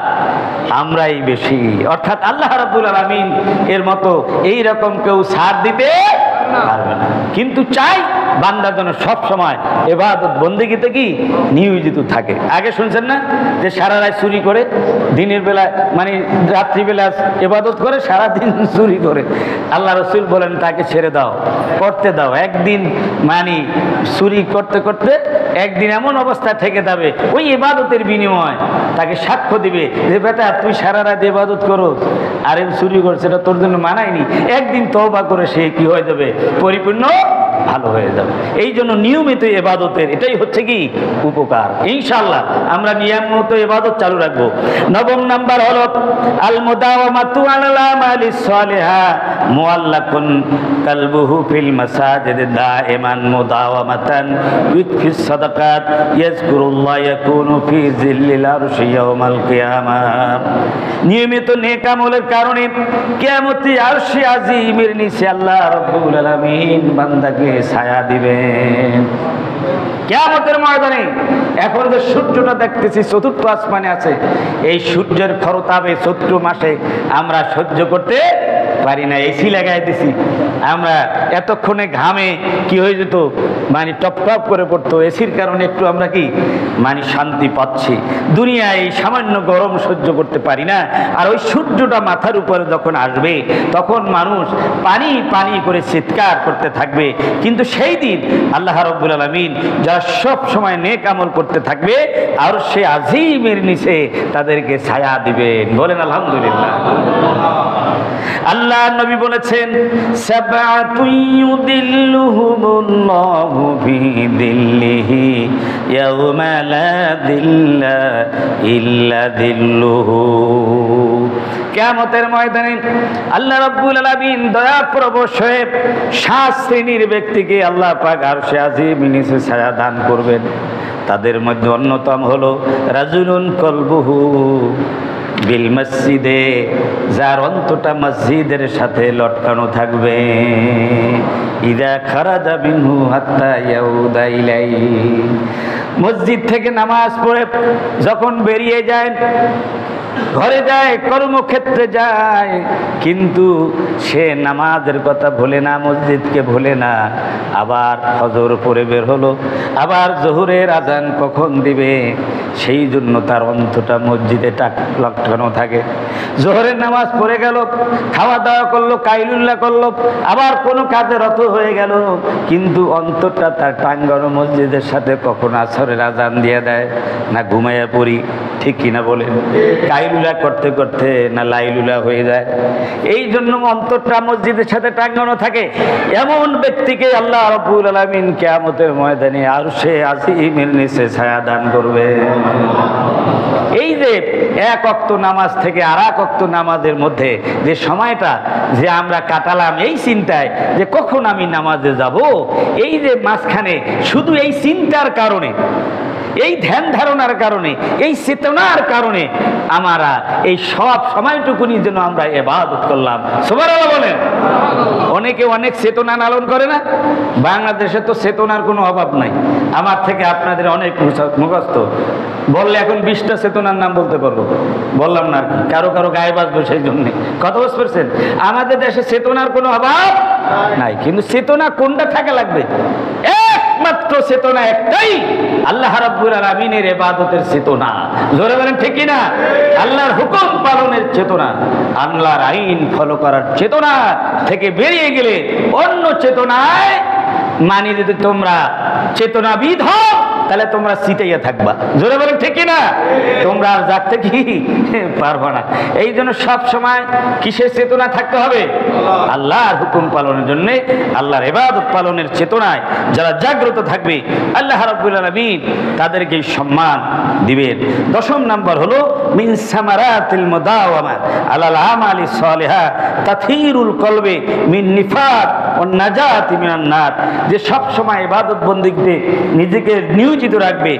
আমরাই বেশি। অর্থাৎ আল্লাহ রাব্বুল আলামিন এর মতো এই রকম কেউ ছাড় দিতে পারবে না। কিন্তু চাই বান্দা যেন সব সময় ইবাদত বন্দেগীতে কি নিয়োজিত থাকে। আগে শুনছেন না যে সারা রাত চুরি করে, দিনের বেলা মানে রাত্রিবেলা ইবাদত করে, সারা দিন চুরি করে। আল্লাহ রাসূল বলেন তাকে ছেড়ে দাও, করতে দাও। একদিন মানে চুরি করতে করতে একদিন এমন অবস্থা থেকে যাবে, ওই ইবাদতের বিনিময় তাকে সাক্ষ্য দিবে যে বেটা তুই সারা রাত ইবাদত করো আর চুরি করছে, এটা তোর জন্য মানায়নি। একদিন তওবা করে সে কি হয়ে যাবে? পরিপূর্ণ ভালো হয়ে যাবে। এই জন্য নিয়মিত ইবাদতের এটাই হচ্ছে কি উপকার। ইনশাআল্লাহ আমরা নিয়মিত ইবাদত চালু রাখবো। 9 নাম্বার হলো আল মুদাওয়ামাতু আলাল আমালিস সালিহা মুআল্লাকুন কালবুহু ফিল মাসাজিদ দাইমান মুদাওয়ামাতান ফিস সাদাকাত ইয়াজকুরুল্লাহ ইয়াকুনু ফি জিল্লিল আরশি ইয়াউমাল কিয়ামাহ। নিয়মিত নেক আমলের কারণে কিয়ামতে আরশে আজিমের নিচে আল্লাহ রাব্বুল আলামিন বান্দাকে ছায়া দিবেন। কিয়ামতের ময়দানে এখন যে সূর্যটা দেখতেছি চতুর্থ আসমানে আছে, এই সূর্যের খরতাপে চৈত্র মাসে আমরা সহ্য করতে পারি না, এসি লাগাই দিছি আমরা, এতক্ষণে ঘামে কি হয়ে যেত, মানে টপ টপ করে পড়তো, এসির কারণে একটু আমরা কি মানে শান্তি পাচ্ছি। দুনিয়ায় এই সামান্য গরম সহ্য করতে পারি না, আর ওই সূর্যটা মাথার উপরে যখন আসবে তখন মানুষ পানি পানি করে চিৎকার করতে থাকবে। কিন্তু সেই দিন আল্লাহ রাব্বুল আলামিন যারা সব সময় নেক আমল করতে থাকবে আর সে আজিমের নিচে তাদেরকে ছায়া দিবেন। বলেন আলহামদুলিল্লাহ। আল্লাহ নবী বলেছেন, সাবআতু ইউদিল্লুহুমুল্লাহু ফি দিল্লিহি ইয়াওমা লা দিল্লা ইল্লা দিল্লুহু। কিয়ামতের ময়দানে আল্লাহ রাব্বুল আলামিন দয়াপ্রবশ হয়ে 7 শ্রেণীর ব্যক্তিকে আল্লাহ পাক আরশে আজিমের নিচে ছায়া দান করবেন। তাদের মধ্যে অন্যতম হলো রাজুলুন কলবুহু বিল মসজিদে, যার অন্তরটা মসজিদের সাথে লটকানো থাকবে। ইদা খারাজা মিনহু হাত্তা ইয়াউদা ইলাইহি, মসজিদ থেকে নামাজ পড়ে যখন বেরিয়ে যায়, ঘরে যায়, কর্মক্ষেত্রে যায়, কিন্তু সে নামাজের কথা ভোলে না, মসজিদকে ভোলে না। আবার ফজর পড়ে বের হলো, আবার জোহরের আজান কখন দিবে সেই জন্য তার অন্তরটা মসজিদে লটকানো থাকে। জোহরের নামাজ পড়ে গেল, খাওয়া দাওয়া করলো, কাইলুল্লাহ করলো, আবার কোনো কাজে রত হয়ে গেল, কিন্তু অন্তরটা তার টাঙ্গানো মসজিদের সাথে। কখন আসরের আজান দিয়ে দেয় না ঘুমাইয়া পড়ি, ঠিক কিনা বলেন? কাইলুলা করতে করতে না লাইলুলা হয়ে যায়। এই জন্য অন্তরটা মসজিদের সাথে টাঙ্গানো থাকে। এমন ব্যক্তিকে আল্লাহ রাব্বুল আলামিন কিয়ামতের ময়দানে আরশে আজিমের নিচে ছায়া দান করবে। এই যে এক ওয়াক্ত নামাজ থেকে আর এক ওয়াক্ত নামাজের মধ্যে যে সময়টা যে আমরা কাটালাম এই চিন্তায় যে কখন আমি নামাজে যাব, এই যে মাঝখানে শুধু এই চিন্তার কারণে, এই ধ্যান ধারণার কারণে, এই চেতনার কারণে আমরা এই সব সময়টুকুনি যেন আমরা ইবাদত করলাম। সুবহানাল্লাহ বলেন। অনেকে অনেক চেতনা লালন করে না। বাংলাদেশে তো চেতনার কোনো অভাব নাই। আমার থেকে আপনাদের অনেক মুখস্থ, বললে এখন 20টা চেতনার নাম বলতে পারবো, বললাম না আর কি, কারো কারো গায়ে বাজবে সেই জন্যে। কথা বুঝতে পারছেন? আমাদের দেশে চেতনার কোনো অভাব নাই, কিন্তু চেতনা কোনটা থাকা লাগবে? একমাত্র চেতনা একটাই, আল্লাহ রাব্বুল আলামিনের ইবাদতের চেতনা। জোরে বলেন ঠিক কি না? আল্লাহর হুকুম পালনের চেতনা, আল্লাহর আইন ফলো করার চেতনা থেকে বেরিয়ে গেলে অন্য চেতনায় মানি যদি তোমরা চেতনাবিদ হও তাহলে তোমরা সিটাইয়া থাকবা। জোরে বলেন ঠিক কি না? তোমরা আর জাগতে কি পারবা না। এই জন্য সব সময় কিসের চেতনা থাকতে হবে? আল্লাহর হুকুম পালনের জন্য, আল্লাহর ইবাদত পালনের চেতনায় যারা জাগ্রত থাকবে আল্লাহ রাব্বুল আলামিন তাদেরকে সম্মান দিবেন। 10 নম্বর হলো মিন সামারাতিল মুদাওয়ামা আলাল আমালি সালিহা তাথীরুল কলবে মিন নিফাক ওয়ান নাজাতি মিনান নার, যে সব সময় ইবাদত বন্দেগীতে নিজেকে নিয়োজিত রাখবে,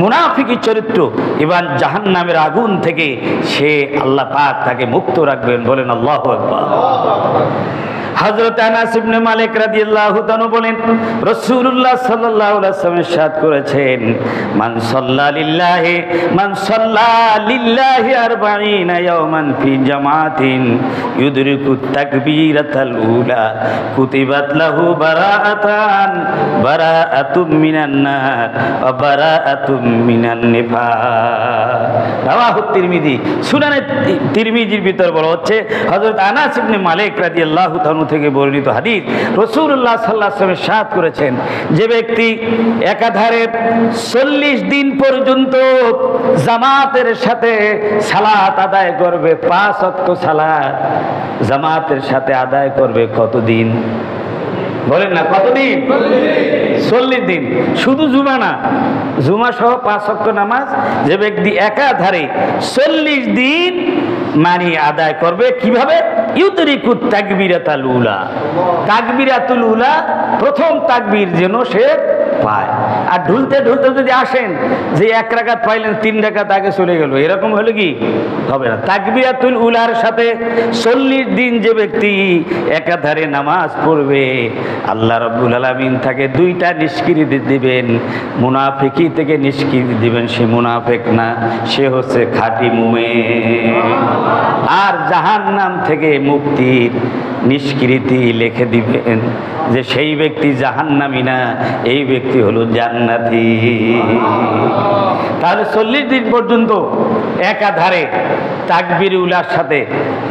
মুনাফিকি চরিত্র এবং জাহান্নামের আগুন থেকে সে আল্লাহ পাক তাকে মুক্ত রাখবেন। বলেন আল্লাহু আকবার। হযরত আনাস ইবনে মালিক রাদিয়াল্লাহু তাআলা বলেন, রাসূলুল্লাহ সাল্লাল্লাহু আলাইহি ওয়াসাল্লাম ইরশাদ করেছেন, মান সাল্লা লিল্লাহি 40 ইয়াওমান ফি জামাতিন ইউদরিকু তাকবীরাতাল উলা কুতিবাত লাহু বারাআতুম মিনান নার ওয়া বারাআতুম মিনান নিফাক। রাওয়াহু তিরমিজি। সুনানে তিরমিজির ভিতর বলা হচ্ছে হযরত আনাস ইবনে মালিক রাদিয়াল্লাহু তাআলা থেকে বর্ণিত হাদিস, রাসূলুল্লাহ সাল্লাল্লাহু আলাইহি ওয়াসাল্লাম ইরশাদ করেছেন, যে ব্যক্তি একাধারে 40 দিন পর্যন্ত জামাতের সাথে সালাত আদায় করবে, 5 ওয়াক্ত সালাত জামাতের সাথে আদায় করবে, কতদিন বলেন না? কতদিন? 40 দিন। শুধু জুমা না, জুমা সহ 5 ওয়াক্ত নামাজ যে ব্যক্তি একাধারে 40 দিন মানে আদায় করবে, কিভাবে? ইউদরিকুত তাকবীরাতুল উলা, তাকবীরাতুল উলা প্রথম তাকবীর যেন সে পায়। আর ঢুলতে ঢুলতে যদি আসেন যে 1 রাকাত পাইলেন 3 রাকাত আগে চলে গেল, এরকম হলে কি হবে না। তাকবীরাতুল উলার সাথে 40 দিন যে ব্যক্তি একাধারে নামাজ পড়বে, আল্লাহ রাব্বুল আলামিন তাকে 2টা নিষ্কৃতি দিবেন। মুনাফিকি থেকে নিষ্কৃতি দিবেন, সে মুনাফিক না, সে হচ্ছে খাঁটি মুমিন। আর জাহান্নাম থেকে মুক্তির নিষ্কৃতি লিখে দিবেন যে সেই ব্যক্তি জাহান্নামী না, এই ব্যক্তি হলো জান্নাতি। তাহলে 40 দিন পর্যন্ত একাধারে তাকবীর উলার সাথে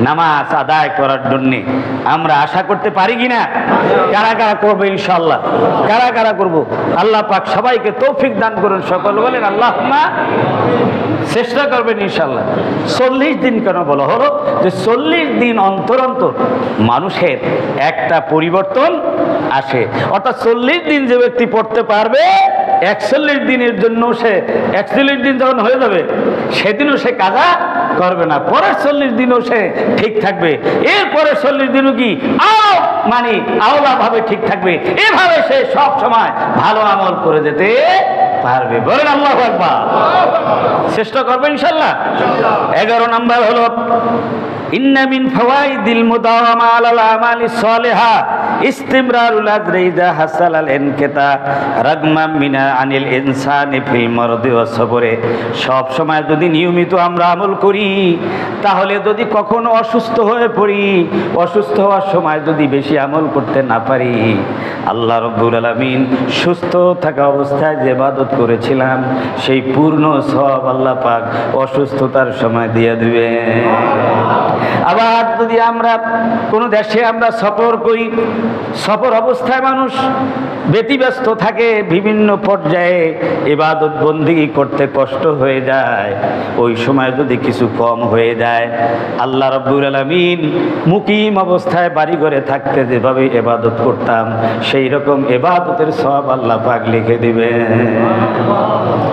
নামাজ আদায় করার জন্য আমরা আশা করতে পারি কিনা? কারা কারা করবো ইনশাআল্লাহ? কারা কারা করবো? আল্লাহ পাক সবাইকে তৌফিক দান করুন। সকল বলেন আল্লাহুম্মা। চেষ্টা করবেন ইনশাআল্লাহ। 40 দিন কেন বলা হলো? যে 40 দিন অন্তর অন্তর মানুষের একটা পরিবর্তন আসে। অর্থাৎ 40 দিন যে ব্যক্তি পড়তে পারবে, 41 দিনের জন্য সে 41 দিন যখন হয়ে যাবে সেদিনও সে কাজা করবে না, পরের 40 দিনও সে ঠিক থাকবে, এরপরে 40 দিনও কি আওলা ভাবে ঠিক থাকবে। এভাবে সে সব সময় ভালো আমল করে যেতে পারবে। বলেন আল্লাহু আকবার। চেষ্টা করবেন ইনশাআল্লাহ। 11 নম্বর হলো ইন্না মিন ফাওয়াইদিল মুদাওয়ামা আলাল আমালিস সালিহা ইস্তিমরারুল আজরি ইযা হাসালাল ইনকিতা রাগমান মিনা আনিল ইনসানি ফিল মারদি ওয়াস সবরে। সব সময় যদি নিয়মিত আমরা আমল করি, তাহলে যদি কখনো অসুস্থ হয়ে পড়ি, অসুস্থ হওয়ার সময় যদি বেশি আমল করতে না পারি, আল্লাহ রাব্বুল আলামিন সুস্থ থাকা অবস্থায় যে ইবাদত করেছিলাম সেই পূর্ণ সওয়াব আল্লাহ পাক অসুস্থতার সময় দিয়ে দিবেন। আবার যদি আমরা কোনো দেশে আমরা সফর করি, সফর অবস্থায় মানুষ ব্যতিব্যস্ত থাকে, বিভিন্ন পর্যায়ে ইবাদত বন্দেগী করতে কষ্ট হয়ে যায়, ওই সময় যদি কিছু কম হয়ে যায়, আল্লাহ রাব্বুল আলামিন মুকিম অবস্থায় বাড়ি ঘরে থাকতে যেভাবে ইবাদত করতাম সেই রকম ইবাদতের সওয়াব আল্লাহ পাক লিখে দিবেন।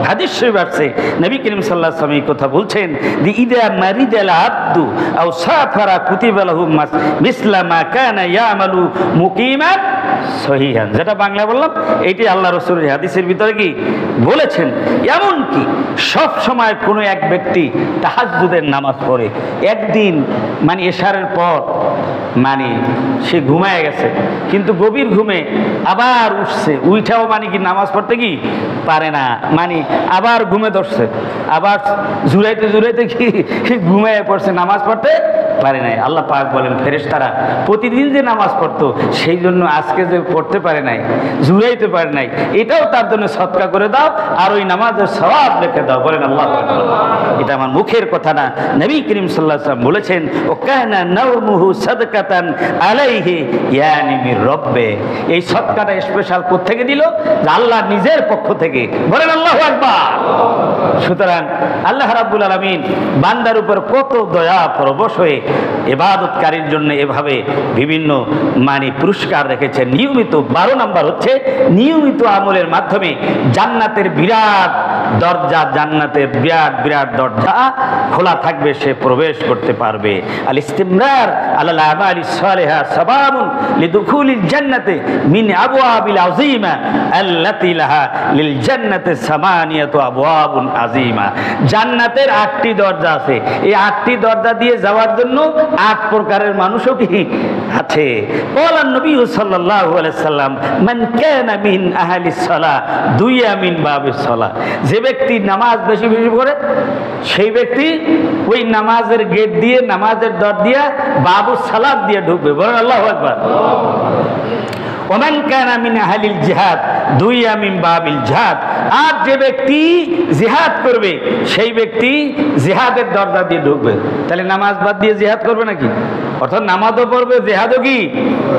হাদিস শরীফ আছে, নবী করিম সাল্লাল্লাহু আলাইহি ওয়াসাল্লাম এই কথা বলছেন যে ইদা মারিদাল আবদু আও সাফারা কুতিবা লাহু মিসলা মা কানা ইয়ামালু মুকিমান সহিহান। যেটা বাংলা বললাম এইটি আল্লাহ রাসূলের হাদিসের ভিতরে কি বলেছেন। এমন কি সব সময় কোনো এক ব্যক্তি তাহাজ্জুদের নামাজ পড়ে, একদিন এশারের পর সে ঘুমায় গেছে, কিন্তু গভীর ঘুমে আবার উঠছে, উঠাও কি নামাজ পড়তে কি পারে না, আবার ঘুমে ধরছে, আবার জুড়াইতে জুড়াইতে কি ঘুমায় পড়ছে, নামাজ পড়তে পারে নাই। আল্লাহ পাক বলেন ফেরেশতারা প্রতিদিন যে নামাজ পড়তো সেই জন্য আজকে যে পড়তে পারে নাই, জুড়াইতে পারে নাই, এটাও তার জন্য সদকা করে দাও আর ওই নামাজের সওয়াব লিখে দাও। বলেন আল্লাহু আকবার। এটা আমার মুখের কথা না, নবী করিম সাল্লাল্লাহু আলাইহি ওয়াসাল্লাম বলেছেন ও কানা নাওমুহু সাদকাতান আলাইহি ইয়ানি মির রব্বে। এই সদকাটা স্পেশাল কোথা থেকে দিল? আল্লাহ নিজের পক্ষ থেকে। বলেন আল্লাহু আকবার। সুতরাং আল্লাহ রাব্বুল আলামিন বান্দার উপর কত দয়া পরবশ হয়ে ইবাদতকারীর জন্য এভাবে বিভিন্ন পুরস্কার রেখেছেন। নিয়মিত 12 নম্বর হচ্ছে নিয়মিত আমলের মাধ্যমে জান্নাতের বিরাট দরজা, জান্নাতের বিরাট বিরাট দরজা খোলা থাকবে, সে প্রবেশ করতে পারবে। আল ইস্তিমরার আলাল আমালিস সালিহা সাবাবুন লিদুখুলিল জান্নাতি মিন আবওয়াবিল আযীমা আল্লাতী লাহা লিল জান্নাতি সামানিয়াতু আবওয়াবুন আযীমা। জান্নাতের 8টি দরজা আছে, এই 8টি দরজা দিয়ে যাওয়ার জন্য 8 প্রকারের মানুষও কি আছে। বলেন নবী সাল্লাল্লাহু আলাইহি সাল্লাম মান কানা মিন আহলিস সালাহ দুইয়া মিন বাবিস সালাহ। যে ব্যক্তি নামাজ বেশি বেশি পড়ে সেই ব্যক্তি ওই নামাজের গেট দিয়ে, নামাজের দর দিয়ে বাবুস সালাত দিয়ে ঢুকবে। বলেন আল্লাহু আকবার। ওমান কানা মিন আহলিল জিহাদ দুইয়া মিন বাবিল জিহাদ। আর যে ব্যক্তি জিহাদ করবে সেই ব্যক্তি জিহাদের দরজা দিয়ে ঢুকবে। তাহলে নামাজ বাদ দিয়ে জিহাদ করবে নাকি? অর্থাৎ নামাজও পড়বে, জিহাদও কি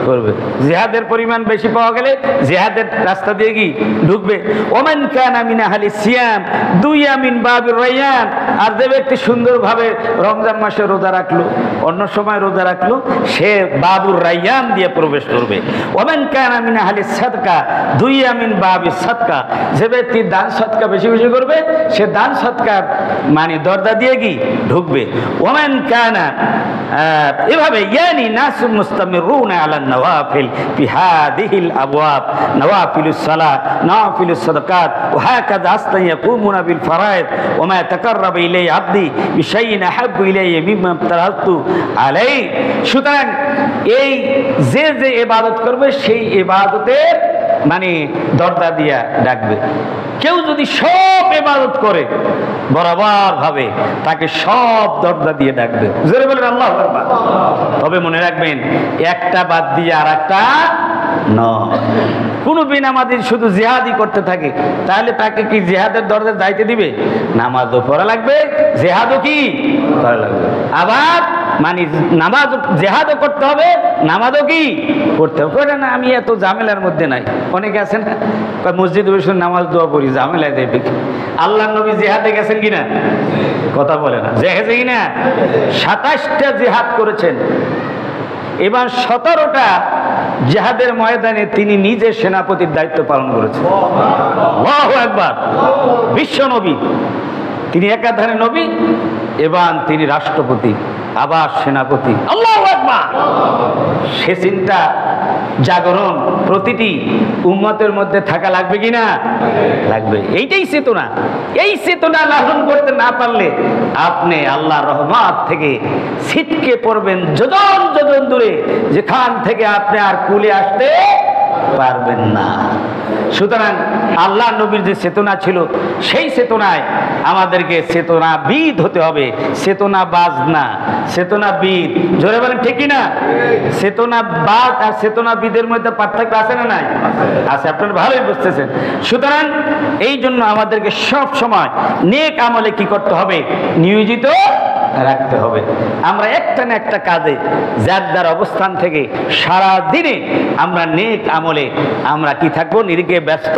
করবে। জিহাদের পরিমাণ বেশি পাওয়া গেলে জিহাদের রাস্তা দিয়ে কি ঢুকবে। ওমান কানা মিন আহলিস সিয়াম দুইয়া মিন বাবির রায়্যান। আর যে ব্যক্তি সুন্দরভাবে রমজান মাসে রোজা রাখলো, অন্য সময় রোজা রাখলো, সে বাবুর রায়্যান দিয়ে প্রবেশ করবে। ওমান কানা মিন আহলিস সাদকা দুইয়া মিন বাবিস সাদকা। যে ব্যক্তি দান সদকা বেশি বেশি করবে সে দান সদকার দরজা দিয়ে কি ঢুকবে। ওমান কানা এভাবে এভাবে ইয়ানি নাসুম মুস্তামিরুনা আলা নওয়াফিল ফি হাদিহিল আবওয়াব নওয়াফিলুস সালাত নওয়াফিলুস সাদাকাত ওয়া হাকাযা আসতা ইয়াকুমুনা বিল ফারায়েদ ওয়া মা তাকাররাবা ইলাইহি আবদি বিশাইইন আহাব্বু ইলাইহি মিম্মা তারাতু আলাইহি। সুতরাং এই যে যে ইবাদত করবে সেই ইবাদতের মানে দরজা দিয়া ডাকবে। কেউ যদি সব ইবাদত করে বরাবর ভাবে তাকে সব দরজা দিয়ে ডাকবে। জোরে বলেন আল্লাহু আকবার। তবে মনে রাখবেন একটা বাদ দিয়ে আর একটা নয়। কোন বেনামাজি শুধু জিহাদই করতে থাকে তাহলে তাকে কি জিহাদের দরজা যাইতে দিবে? নামাজও পড়া লাগবে, জিহাদও কি করা লাগবে। আবার মানে নামাজ জিহাদও করতে হবে, নামাজও কি পড়তে হবে। না আমি এত ঝামেলার মধ্যে নাই। অনেকে আছেন মসজিদে বসে নামাজ দোয়া পড়ি, ঝামেলায় দেবে। আল্লাহর নবী জিহাদে গেছেন কিনা? কথা বলে না। গেছে কিনা? 27টা জিহাদ করেছেন। এবার 17টা জিহাদের ময়দানে তিনি নিজে সেনাপতির দায়িত্ব পালন করেছেন। আল্লাহু আকবার। বিশ্ব নবী, তিনি একাধারে নবী এবং তিনি রাষ্ট্রপতি আবার সেনাপতি। আল্লাহু আকবার। সে চিন্তা জাগরণ প্রতিটি উম্মতের মধ্যে থাকা লাগবে কিনা? লাগবে। এইটাই চেতনা। এই চেতনা লালন করতে না পারলে আপনি আল্লাহর রহমত থেকে ছিটকে পড়বেন যোজন যোজন দূরে, যেখান থেকে আপনি আর কুলে আসতে পারবেন না। সুতরাং আল্লাহ নবীর যে চেতনা ছিল সেই চেতনায় আমাদেরকে চেতনাবিদ হতে হবে, চেতনাবাজ না, চেতনাবিদ। জোরে বলেন ঠিক কিনা? চেতনাবাজ আর চেতনাবিদের মধ্যে পার্থক্য আছে না নাই? আছে। আপনারা ভালোই বুঝতেছেন। সুতরাং এই জন্য আমাদেরকে সব সময় নেক আমলে কি করতে হবে? নিয়োজিত রাখতে হবে। আমরা একটা না একটা কাজে যার যার অবস্থান থেকে সারা দিনে আমরা নেক আমলে আমরা কি থাকবো? নিজেকে ব্যস্ত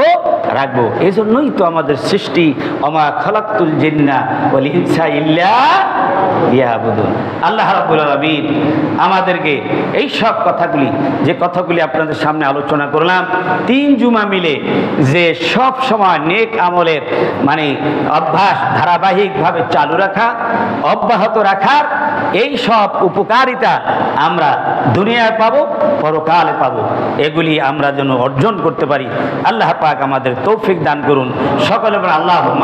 রাখবো। এই জন্যই তো আমাদের সৃষ্টি, ওমা খালাকতুল জিন্না ওয়াল ইনসা ইল্লা লিয়াবুদুন। আল্লাহ রাব্বুল আলামিন আমাদেরকে এই সব কথাগুলি, যে কথাগুলি আপনাদের সামনে আলোচনা করলাম, 3 জুমা মিলে যে সব সময় নেক আমলের মানে অভ্যাস ধারাবাহিকভাবে চালু রাখা, অব্যাহত রাখার এই সব উপকারিতা আমরা দুনিয়ায় পাবো, পরকালে পাবো। এগুলি আমরা যেন অর্জন করতে পারি। আল্লাহ পাক আমাদের তৌফিক দান করুন। সকলে বলেন আল্লাহুম্মা।